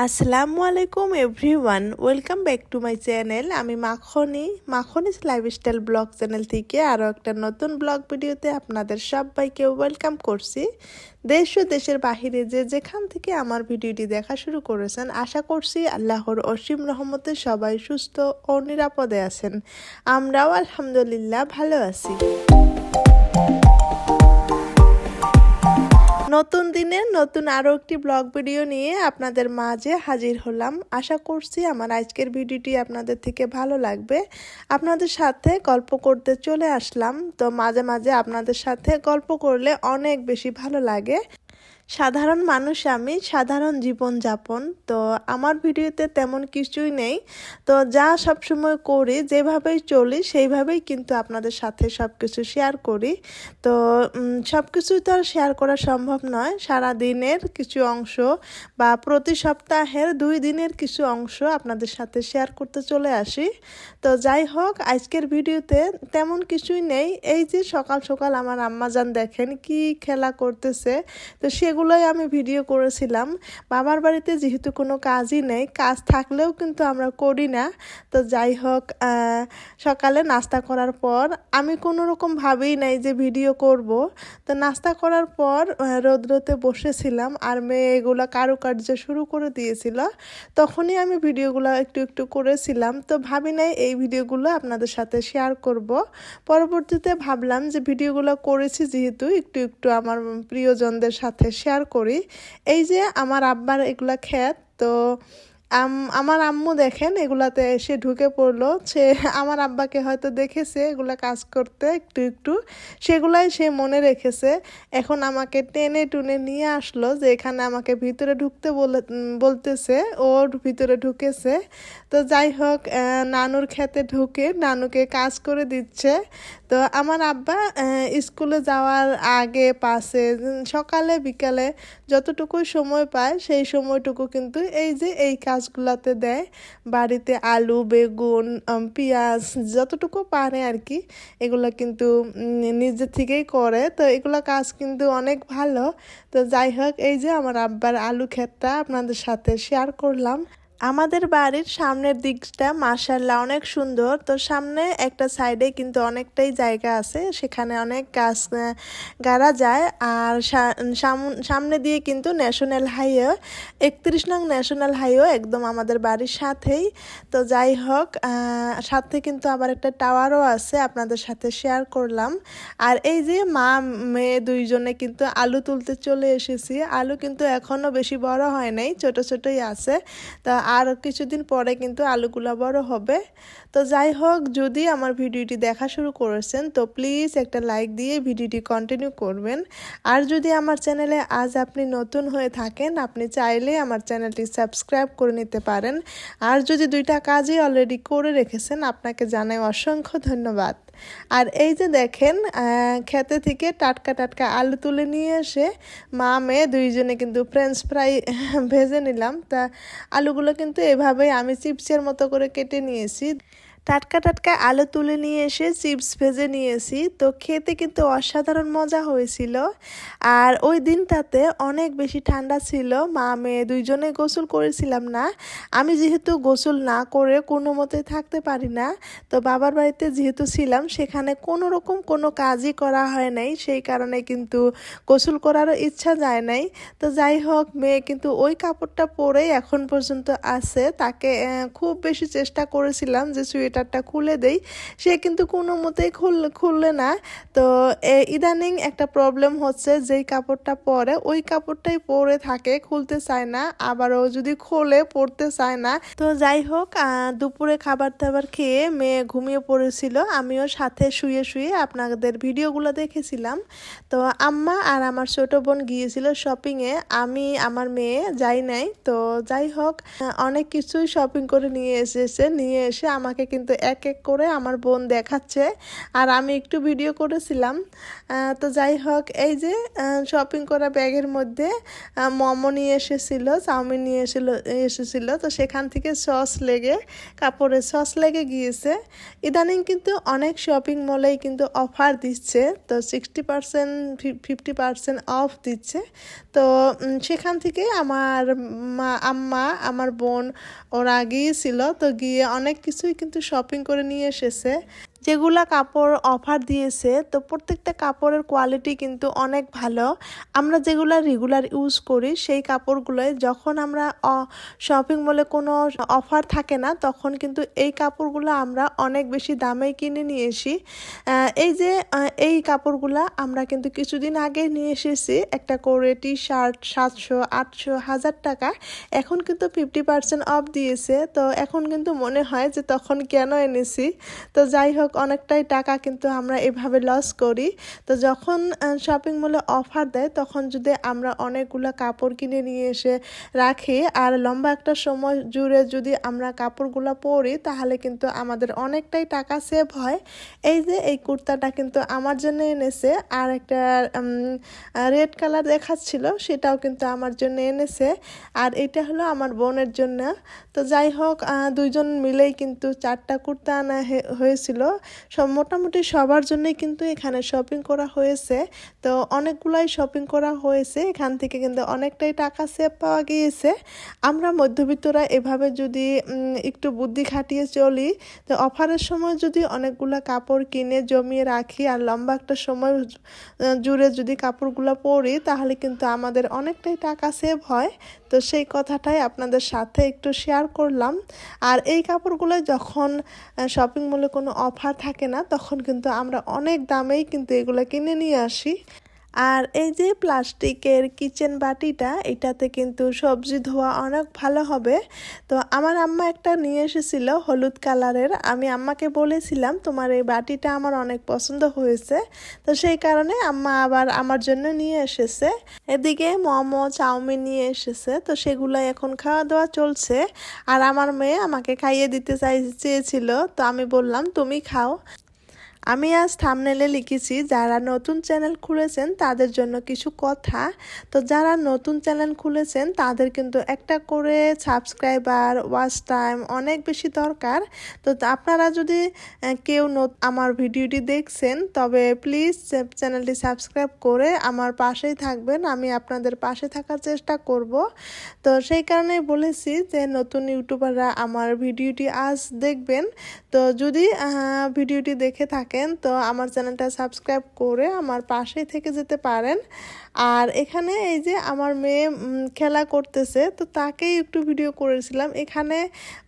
আসসালামু আলাইকুম everyone, welcome back to my channel. আমি মাখনিস লাইফস্টাইল ব্লগ চ্যানেল থেকে আরও একটা নতুন ব্লগ ভিডিওতে আপনাদের সবাইকে ওয়েলকাম করছি। দেশ ও দেশের বাহিরে যে যেখান থেকে আমার ভিডিওটি দেখা শুরু করেছেন, আশা করছি আল্লাহর অসীম রহমতে সবাই সুস্থ ও নিরাপদে আছেন। আমরাও আলহামদুলিল্লাহ ভালো আছি। নতুন দিনের নতুন আরও একটি ব্লগ ভিডিও নিয়ে আপনাদের মাঝে হাজির হলাম। আশা করছি আমার আজকের ভিডিওটি আপনাদের থেকে ভালো লাগবে। আপনাদের সাথে গল্প করতে চলে আসলাম। তো মাঝে মাঝে আপনাদের সাথে গল্প করলে অনেক বেশি ভালো লাগে। সাধারণ মানুষ, আমি সাধারণ জীবন যাপন। তো আমার ভিডিওতে তেমন কিছুই নেই। তো যা সবসময় করি, যেভাবেই চলি সেইভাবেই কিন্তু আপনাদের সাথে সব কিছু শেয়ার করি। তো সব কিছুই তো আর শেয়ার করা সম্ভব নয়। সারা দিনের কিছু অংশ বা প্রতি সপ্তাহের 2 দিনের কিছু অংশ আপনাদের সাথে শেয়ার করতে চলে আসি। তো যাই হোক, আজকের ভিডিওতে তেমন কিছুই নেই। এই যে সকাল সকাল আমার আম্মাজান দেখেন কি খেলা করতেছে, তো সেগুলোই আমি ভিডিও করেছিলাম। বাবার বাড়িতে যেহেতু কোনো কাজই নেই, কাজ থাকলেও কিন্তু আমরা করি না। তো যাই হোক, সকালে নাস্তা করার পর আমি কোনো রকম ভাবেই নাই যে ভিডিও করব। তো নাস্তা করার পর রোদ্রতে বসেছিলাম আর মেয়ে এগুলো কারুকার্য শুরু করে দিয়েছিল। তখনই আমি ভিডিওগুলো একটু একটু করেছিলাম। তো ভাবি নাই এই ভিডিওগুলো আপনাদের সাথে শেয়ার করব। পরবর্তীতে ভাবলাম যে ভিডিওগুলো করেছি যেহেতু, একটু একটু আমার প্রিয়জনদের সাথে শেয়ার করি। এই যে আমার আব্বার এগুলা ক্ষেত, তো আমার আম্মু দেখেন এগুলাতে এসে ঢুকে পড়লো। সে আমার আব্বাকে হয়তো দেখেছে এগুলা কাজ করতে একটু একটু, সেগুলাই সে মনে রেখেছে। এখন আমাকে টেনে টুনে নিয়ে আসলো যে এখানে আমাকে ভিতরে ঢুকতে বলতেছে, ওর ভিতরে ঢুকেছে। তো যাই হোক, নানুর খেতে ঢুকে নানুকে কাজ করে দিচ্ছে। তো আমার আব্বা স্কুলে যাওয়ার আগে পাশে সকালে বিকালে যতটুকু সময় পায় সেই সময়টুকু কিন্তু এই যে এই কাজগুলোতে দেয়। বাড়িতে আলু, বেগুন, পেঁয়াজ যতটুকু পারে আর কি, এগুলো কিন্তু নিজে থেকেই করে। তো এগুলো কাজ কিন্তু অনেক ভালো। তো যাই হোক, এই যে আমার আব্বার আলু ক্ষেতটা আপনাদের সাথে শেয়ার করলাম। আমাদের বাড়ির সামনের দিকটা মাশাআল্লাহ অনেক সুন্দর। তো সামনে একটা সাইডে কিন্তু অনেকটাই জায়গা আছে, সেখানে অনেক গাছ গাড়া যায়। আর সামনে দিয়ে কিন্তু ন্যাশনাল হাইওয়ে 31 নং ন্যাশনাল হাইওয়ে একদম আমাদের বাড়ির সাথেই। তো যাই হোক, সাথে কিন্তু আবার একটা টাওয়ারও আছে, আপনাদের সাথে শেয়ার করলাম। আর এই যে মা মেয়ে দুইজনে কিন্তু আলু তুলতে চলে এসেছি। আলু কিন্তু এখনও বেশি বড় হয় নাই, ছোট ছোটই আছে। তো আর কিছুদিন পরে কিন্তু আলুগুলা বড় হবে। তো যাই হোক, যদি আমার ভিডিওটি দেখা শুরু করেছেন তো প্লিজ একটা লাইক দিয়ে ভিডিওটি কন্টিনিউ করবেন। আর যদি আমার চ্যানেলে আজ আপনি নতুন হয়ে থাকেন, আপনি চাইলে আমার চ্যানেলটি সাবস্ক্রাইব করে নিতে পারেন। আর যদি 2টা কাজই অলরেডি করে রেখেছেন, আপনাকে জানাই অসংখ্য ধন্যবাদ। আর এই যে দেখেন, খেতে থেকে টাটকা টাটকা আলু তুলে নিয়ে এসে মা মেয়ে দুইজনে কিন্তু ফ্রেঞ্চ ফ্রাই ভেজে নিলাম। তা আলুগুলো কিন্তু এভাবেই আমি চিপসের মতো করে কেটে নিয়েছি। টাটকা টাটকা আলু তুলে নিয়ে এসে চিপস ভেজে নিয়েছি। তো খেতে কিন্তু অসাধারণ মজা হয়েছিল। আর ওই দিনটাতে অনেক বেশি ঠান্ডা ছিল, মা মেয়ে দুইজনে গোসল করেছিলাম না। আমি যেহেতু গোসল না করে কোনো মতে থাকতে পারি না, তো বাবার বাড়িতে যেহেতু ছিলাম সেখানে কোনো রকম কোনো কাজই করা হয় নাই, সেই কারণে কিন্তু গোসল করারও ইচ্ছা যায় নাই। তো যাই হোক, মেয়ে কিন্তু ওই কাপড়টা পরেই এখন পর্যন্ত আছে। তাকে খুব বেশি চেষ্টা করেছিলাম যে সোয়েটারটা খুলে দেই, সে কিন্তু কোনো মতেই খুললে না। তো ইদানিং একটা প্রবলেম হচ্ছে, যেই কাপড়টা পরে ওই কাপড়টাই পরে থাকে, খুলতে চায় না, আবারও যদি খোলে পরতে চায় না। তো যাই হোক, দুপুরে খাবার দাবার খেয়ে মেয়ে ঘুমিয়ে পড়েছিল, আমিও সাথে শুয়ে শুয়ে আপনাদের ভিডিওগুলো দেখেছিলাম। তো আম্মা আর আমার ছোট বোন গিয়েছিল শপিংয়ে, আমি আমার মেয়ে যাই নাই। তো যাই হোক, অনেক কিছুই শপিং করে নিয়ে এসে আমাকে কিন্তু কিন্তু এক এক করে আমার বোন দেখাচ্ছে আর আমি একটু ভিডিও করেছিলাম। তো যাই হোক, এই যে শপিং করা ব্যাগের মধ্যে মোমো নিয়ে এসেছিল, চাউমিন নিয়ে এসেছিল। তো সেখান থেকে কাপড়ের সস লেগে গিয়েছে। ইদানিং কিন্তু অনেক শপিং মলেই কিন্তু অফার দিচ্ছে, তো 60% 50% অফ দিচ্ছে। তো সেখান থেকে আমার আম্মা আমার বোন ওরা গিয়েছিল, তো গিয়ে অনেক কিছুই কিন্তু শপিং করে নিয়ে এসেছে। যেগুলা কাপড় অফার দিয়েছে, তো প্রত্যেকটা কাপড়ের কোয়ালিটি কিন্তু অনেক ভালো। আমরা যেগুলা রেগুলার ইউজ করি সেই কাপড়গুলোয় যখন আমরা শপিং মলে কোনো অফার থাকে না, তখন কিন্তু এই কাপড়গুলো আমরা অনেক বেশি দামে কিনে নিয়ে আসি। এই কাপড়গুলা আমরা কিন্তু কিছুদিন আগে নিয়ে এসেছি, একটা করে টি শার্ট 700, 800, 1000 টাকা। এখন কিন্তু 50% অফ দিয়েছে। তো এখন কিন্তু মনে হয় যে তখন কেন এনেছি। তো যাই হোক, অনেকটাই টাকা কিন্তু আমরা এভাবে লস করি। তো যখন শপিং মলে অফার দেয়, তখন যদি আমরা অনেকগুলো কাপড় কিনে নিয়ে এসে রাখি আর লম্বা একটা সময় জুড়ে যদি আমরা কাপড়গুলো পরি, তাহলে কিন্তু আমাদের অনেকটাই টাকা সেভ হয়। এই যে এই কুর্তাটা কিন্তু আমার জন্য এনেছে, আর একটা রেড কালার দেখাচ্ছিল, সেটাও কিন্তু আমার জন্য এনেছে, আর এটা হলো আমার বোনের জন্য। তো যাই হোক, দুইজন মিলেই কিন্তু 4টা কুর্তা আনা হয়েছিল। মোটামুটি সবার জন্যই কিন্তু এখানে শপিং করা হয়েছে। তো অনেকগুলাই শপিং করা হয়েছে, এখান থেকে কিন্তু অনেকটাই টাকা সেভ পাওয়া গিয়েছে। আমরা মধ্যবিত্তরা এভাবে যদি একটু বুদ্ধি খাটিয়ে চলি, তো অফারের সময় যদি অনেকগুলো কাপড় কিনে জমিয়ে রাখি আর লম্বা একটা সময় জুড়ে যদি কাপড়গুলো পরি, তাহলে কিন্তু আমাদের অনেকটাই টাকা সেভ হয়। তো সেই কথাটাই আপনাদের সাথে একটু শেয়ার করলাম। আর এই কাপড়গুলো যখন শপিং মলে কোনো অফার থাকে না, তখন কিন্তু আমরা অনেক দামেই কিন্তু এগুলো কিনে নিয়ে আসি। আর এই যে প্লাস্টিকের কিচেন বাটিটা, এটাতে কিন্তু সবজি ধোয়া অনেক ভালো হবে। তো আমার আম্মা একটা নিয়ে এসেছিল হলুদ কালারের। আমি আম্মাকে বলেছিলাম তোমার এই বাটিটা আমার অনেক পছন্দ হয়েছে, তো সেই কারণে আম্মা আবার আমার জন্য নিয়ে এসেছে। এদিকে মোমো চাউমিন নিয়ে এসেছে, তো সেগুলো এখন খাওয়া দাওয়া চলছে। আর আমার মেয়ে আমাকে খাইয়ে দিতে চেয়েছিল, তো আমি বললাম তুমি খাও। আমি আজ থাম্বনেলে লিখেছি যারা নতুন চ্যানেল খুলেছেন তাদের জন্য কিছু কথা। তো যারা নতুন চ্যানেল খুলেছেন তাদের কিন্তু একটা করে সাবস্ক্রাইবার, ওয়াচ টাইম অনেক বেশি দরকার। তো আপনারা যদি কেউ আমার ভিডিওটি দেখছেন, তবে প্লিজ চ্যানেলটি সাবস্ক্রাইব করে আমার পাশেই থাকবেন। আমি আপনাদের পাশে থাকার চেষ্টা করব। তো সেই কারণেই বলেছি যে নতুন ইউটিউবাররা আমার ভিডিওটি আজ দেখবেন। তো যদি ভিডিওটি দেখে থাকেন, তো আমার চ্যানেলটা সাবস্ক্রাইব করে আমার পাশেই থেকে যেতে পারেন। আর এখানে এই যে আমার মেয়ে খেলা করতেছে, তো তাকেই একটু ভিডিও করেছিলাম। এখানে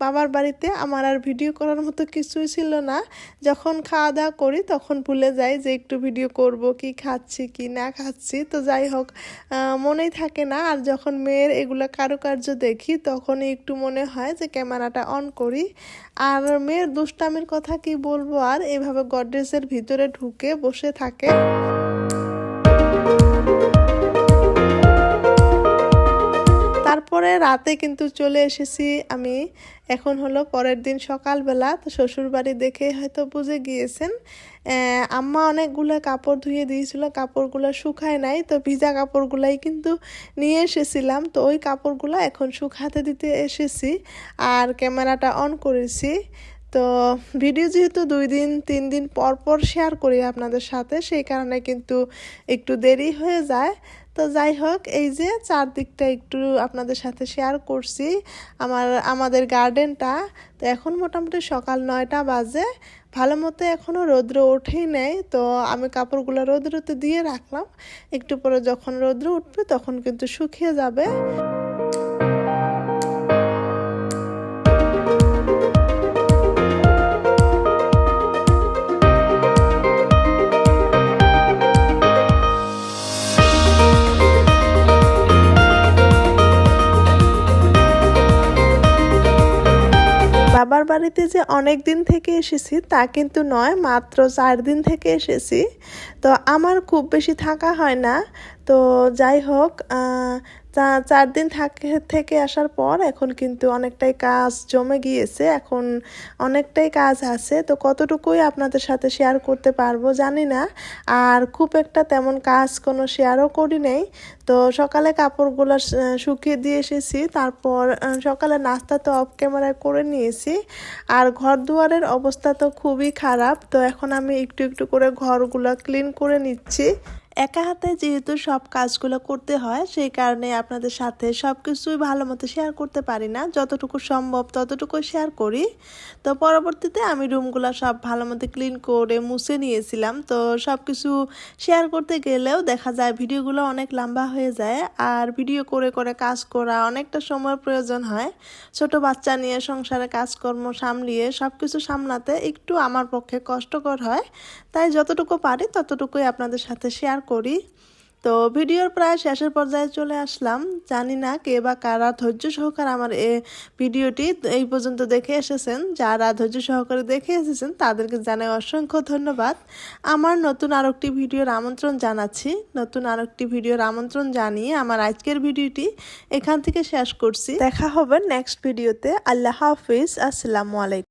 বাবার বাড়িতে আমার আর ভিডিও করার মতো কিছুই ছিল না। যখন খাওয়া দাওয়া করি তখন ভুলে যাই যে একটু ভিডিও করব, কি খাচ্ছি কি না খাচ্ছি। তো যাই হোক, মনেই থাকে না। আর যখন মেয়ের এগুলো কারুকার্য দেখি, তখনই একটু মনে হয় যে ক্যামেরাটা অন করি। আর মেয়ের দুষ্টামির কথা কি বলবো, আর এভাবে গডরেজের ভিতরে ঢুকে বসে থাকে। তারপরে রাতে কিন্তু চলে এসেছি আমি। এখন হলো পরের দিন সকালবেলা। তো শ্বশুর বাড়ি দেখে হয়তো বুঝে গিয়েছেন, আম্মা অনেকগুলো কাপড় ধুয়ে দিয়েছিল, কাপড়গুলো শুকায় নাই। তো ভিজা কাপড়গুলাই কিন্তু নিয়ে এসেছিলাম। তো ওই কাপড়গুলো এখন শুকাতে দিতে এসেছি আর ক্যামেরাটা অন করেছি। তো ভিডিও যেহেতু 2 দিন 3 দিন পর পর শেয়ার করি আপনাদের সাথে, সেই কারণে কিন্তু একটু দেরি হয়ে যায়। তো যাই হোক, এই যে চারদিকটা একটু আপনাদের সাথে শেয়ার করছি, আমাদের গার্ডেনটা। তো এখন মোটামুটি সকাল 9টা বাজে, ভালো মতো এখনও রৌদ্র ওঠেই নেই। তো আমি কাপড়গুলো রৌদ্রতে দিয়ে রাখলাম, একটু পরে যখন রৌদ্র উঠবে তখন কিন্তু শুকিয়ে যাবে। বাবার বাড়িতে যে অনেক দিন থেকে এসেছি তা কিন্তু নয়, মাত্র 4 দিন থেকে এসেছি। তো আমার খুব বেশি থাকা হয় না। তো যাই হোক 4 দিন থেকে আসার পর এখন কিন্তু অনেকটাই কাজ জমে গিয়েছে, এখন অনেকটাই কাজ আছে। তো কতটুকুই আপনাদের সাথে শেয়ার করতে পারবো জানি না, আর খুব একটা তেমন কাজ কোনো শেয়ারও করি নেই। তো সকালে কাপড়গুলো শুকিয়ে দিয়ে এসেছি, তারপর সকালে নাস্তা তো অফ ক্যামেরায় করে নিয়েছি। আর ঘর দুয়ারের অবস্থা তো খুবই খারাপ, তো এখন আমি একটু একটু করে ঘরগুলো ক্লিন করে নিচ্ছি। একা হাতে যেহেতু সব কাজগুলো করতে হয়, সেই কারণে আপনাদের সাথে সব কিছুই ভালো মতো শেয়ার করতে পারি না, যতটুকু সম্ভব ততটুকু শেয়ার করি। তো পরবর্তীতে আমি রুমগুলো সব ভালো মতো ক্লিন করে মুছে নিয়েছিলাম। তো সব কিছু শেয়ার করতে গেলেও দেখা যায় ভিডিওগুলো অনেক লম্বা হয়ে যায়, আর ভিডিও করে করে কাজ করা অনেকটা সময়ের প্রয়োজন হয়। ছোট বাচ্চা নিয়ে সংসারে কাজকর্ম সামলিয়ে সব কিছু সামলাতে একটু আমার পক্ষে কষ্টকর হয়, তাই যতটুকু পারি ততটুকুই আপনাদের সাথে শেয়ার করি। তো ভিডিওর প্রায় শেষের পর্যায়ে চলে আসলাম। জানি না কে বা কারা ধৈর্য সহকারে আমার ভিডিওটি এই পর্যন্ত দেখে এসেছেন। যারা ধৈর্য সহকারে দেখে এসেছেন তাদেরকে জানাই অসংখ্য ধন্যবাদ। আমার নতুন আরেকটি ভিডিওর আমন্ত্রণ জানাচ্ছি। নতুন আরেকটি ভিডিওর আমন্ত্রণ জানিয়ে আমার আজকের ভিডিওটি এখান থেকে শেষ করছি। দেখা হবে নেক্সট ভিডিওতে। আল্লাহ হাফিজ। আসসালামু আলাইকুম।